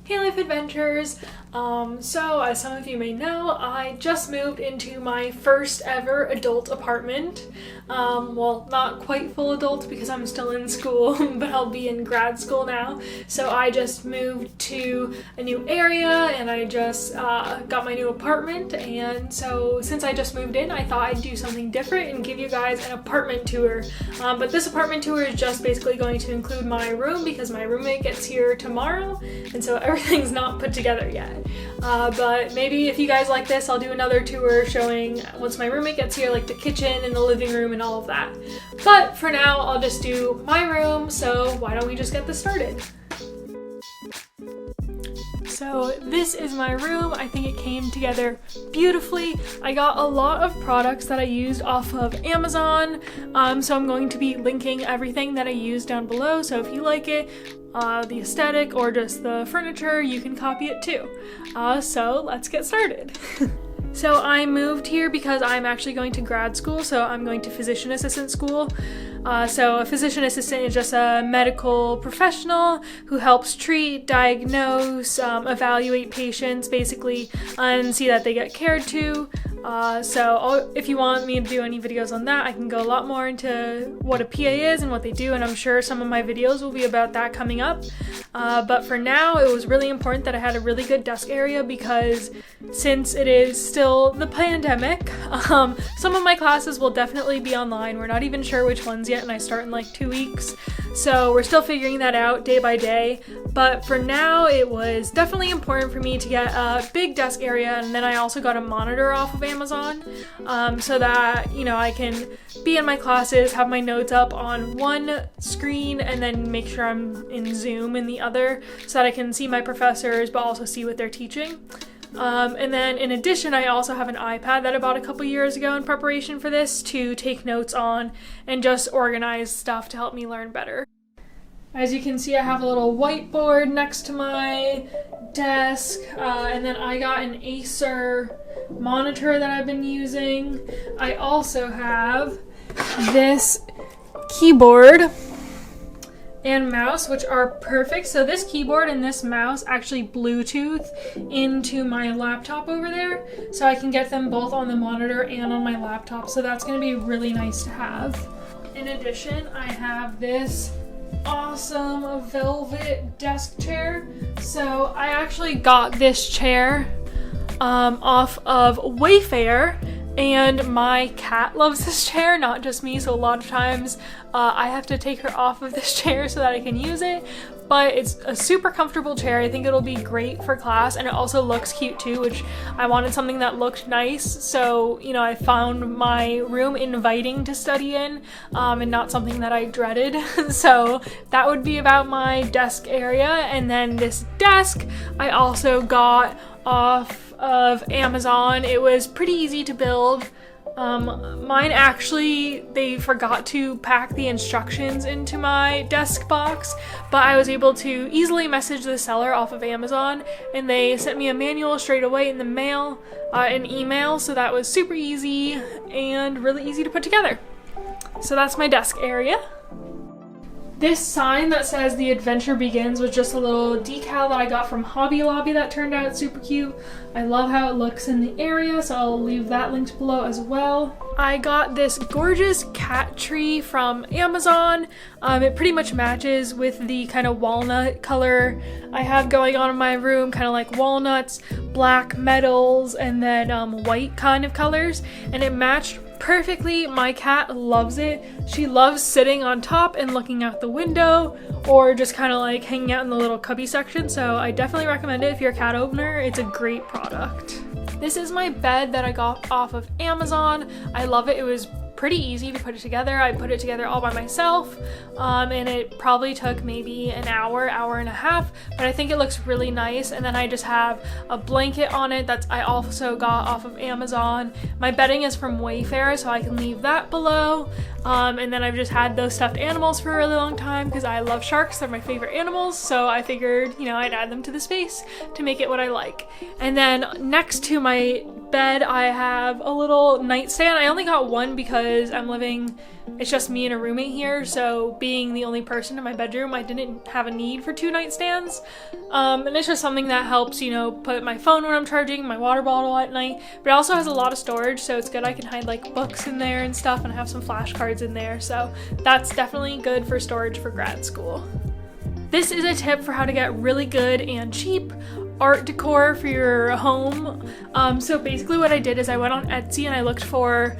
Hey Life Adventures! So as some of you may know, I just moved into my first ever adult apartment. Well, not quite full adult because I'm still in school, but I'll be in grad school now. So I just moved to a new area and I just got my new apartment, and so since I just moved in, I thought I'd do something different and give you guys an apartment tour. But this apartment tour is just basically going to include my room because my roommate gets here tomorrow, and so everything's not put together yet. But maybe if you guys like this, I'll do another tour showing once my roommate gets here, like the kitchen and the living room and all of that. But for now, I'll just do my room, so why don't we just get this started? So this is my room. I think it came together beautifully. I got a lot of products that I used off of Amazon, so I'm going to be linking everything that I used down below, so if you like it, the aesthetic or just the furniture, you can copy it too. So let's get started. So I moved here because I'm actually going to grad school, so I'm going to physician assistant school. So a physician assistant is just a medical professional who helps treat, diagnose, evaluate patients basically, and see that they get cared to. So if you want me to do any videos on that, I can go a lot more into what a PA is and what they do, and I'm sure some of my videos will be about that coming up. But for now, it was really important that I had a really good desk area because since it is still the pandemic, some of my classes will definitely be online. We're not even sure which ones yet, and I start in like 2 weeks. So we're still figuring that out day by day. But for now, it was definitely important for me to get a big desk area, and then I also got a monitor off of Amazon so that, you know, I can be in my classes, have my notes up on one screen, and then make sure I'm in Zoom in the other so that I can see my professors but also see what they're teaching. And then in addition, I also have an iPad that I bought a couple years ago in preparation for this to take notes on and just organize stuff to help me learn better. As you can see, I have a little whiteboard next to my desk, and then I got an Acer monitor that I've been using. I also have this keyboard and mouse, which are perfect. So this keyboard and this mouse actually Bluetooth into my laptop over there, so I can get them both on the monitor and on my laptop, so that's going to be really nice to have. In addition, I have this awesome velvet desk chair. So I actually got this chair off of Wayfair, and my cat loves this chair, not just me, so a lot of times I have to take her off of this chair so that I can use it. But it's a super comfortable chair. I think it'll be great for class, and it also looks cute too, which I wanted something that looked nice. So, you know, I found my room inviting to study in, and not something that I dreaded. So that would be about my desk area. And then this desk I also got off of Amazon. It was pretty easy to build. Mine actually, they forgot to pack the instructions into my desk box, but I was able to easily message the seller off of Amazon, and they sent me a manual straight away in the mail, an email, so that was super easy and really easy to put together. So that's my desk area. This sign that says "The Adventure Begins" was just a little decal that I got from Hobby Lobby that turned out super cute. I love how it looks in the area, so I'll leave that linked below as well. I got this gorgeous cat tree from Amazon. It pretty much matches with the kind of walnut color I have going on in my room, kind of like walnuts, black metals, and then white kind of colors, and it matched perfectly. My cat loves it. She loves sitting on top and looking out the window, or just kind of like hanging out in the little cubby section, so I definitely recommend it if you're a cat owner. It's a great product. This is my bed that I got off of Amazon. I love it. It was pretty easy to put it together. I put it together all by myself, and it probably took maybe an hour, hour and a half, but I think it looks really nice. And then I just have a blanket on it that I also got off of Amazon. My bedding is from Wayfair, so I can leave that below. And then I've just had those stuffed animals for a really long time because I love sharks. They're my favorite animals, so I figured, you know, I'd add them to the space to make it what I like. And then next to my bed, I have a little nightstand. I only got one because because it's just me and a roommate here, so being the only person in my bedroom, I didn't have a need for 2 nightstands. And it's just something that helps, you know, put my phone when I'm charging, my water bottle at night, but it also has a lot of storage, so it's good. I can hide like books in there and stuff, and I have some flashcards in there, so that's definitely good for storage for grad school. This is a tip for how to get really good and cheap art decor for your home. So basically what I did is I went on Etsy and I looked for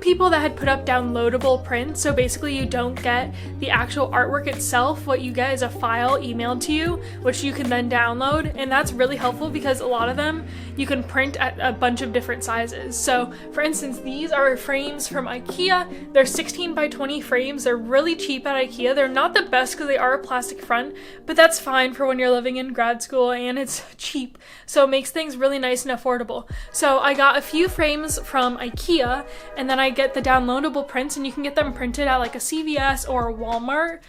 people that had put up downloadable prints. So basically you don't get the actual artwork itself. What you get is a file emailed to you, which you can then download, and that's really helpful because a lot of them you can print at a bunch of different sizes. So for instance, these are frames from IKEA. They're 16 by 20 frames. They're really cheap at IKEA. They're not the best because they are a plastic front, but that's fine for when you're living in grad school and it's cheap. So it makes things really nice and affordable. So I got a few frames from IKEA, and then I get the downloadable prints, and you can get them printed at like a CVS or a Walmart.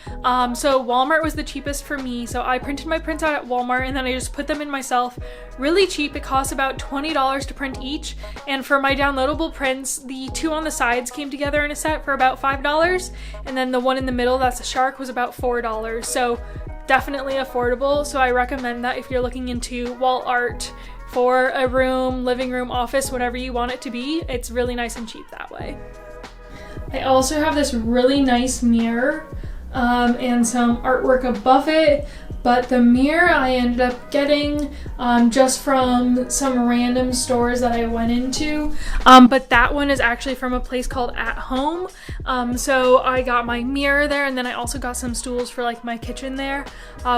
So Walmart was the cheapest for me, so I printed my prints out at Walmart, and then I just put them in myself. Really cheap. It costs about $20 to print each, and for my downloadable prints, the 2 on the sides came together in a set for about $5, and then the one in the middle, that's a shark, was about $4. So definitely affordable. So I recommend that if you're looking into wall art for a room, living room, office, whatever you want it to be, it's really nice and cheap that way. I also have this really nice mirror and some artwork above it, but the mirror I ended up getting just from some random stores that I went into, but that one is actually from a place called At Home. So I got my mirror there, and then I also got some stools for like my kitchen there,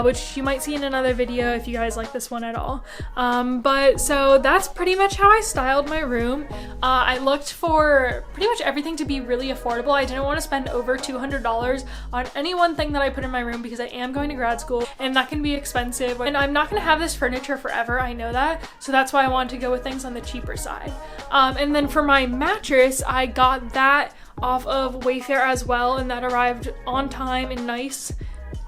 which you might see in another video if you guys like this one at all. But so that's pretty much how I styled my room. I looked for pretty much everything to be really affordable. I didn't want to spend over $200 on any one thing that I put in my room because I am going to grad school and that can be expensive, and I'm not going to have this furniture forever, I know that, so that's why I wanted to go with things on the cheaper side. And then for my mattress, I got that off of Wayfair as well, and that arrived on time and nice,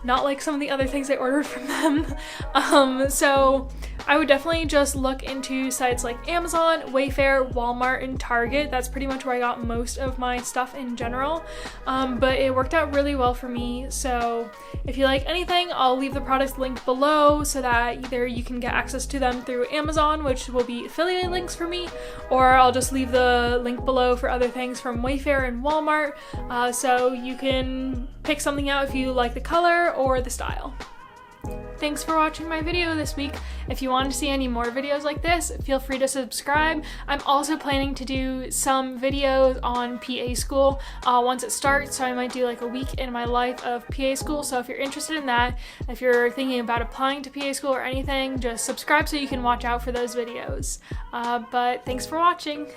not like some of the other things I ordered from them. So I would definitely just look into sites like Amazon, Wayfair, Walmart, and Target. That's pretty much where I got most of my stuff in general. But it worked out really well for me. So if you like anything, I'll leave the products linked below so that either you can get access to them through Amazon, which will be affiliate links for me, or I'll just leave the link below for other things from Wayfair and Walmart. So you can pick something out if you like the color or the style. Thanks for watching my video this week. If you want to see any more videos like this, feel free to subscribe. I'm also planning to do some videos on PA school once it starts, so I might do like a week in my life of PA school. So if you're interested in that, if you're thinking about applying to PA school or anything, just subscribe so you can watch out for those videos. But thanks for watching.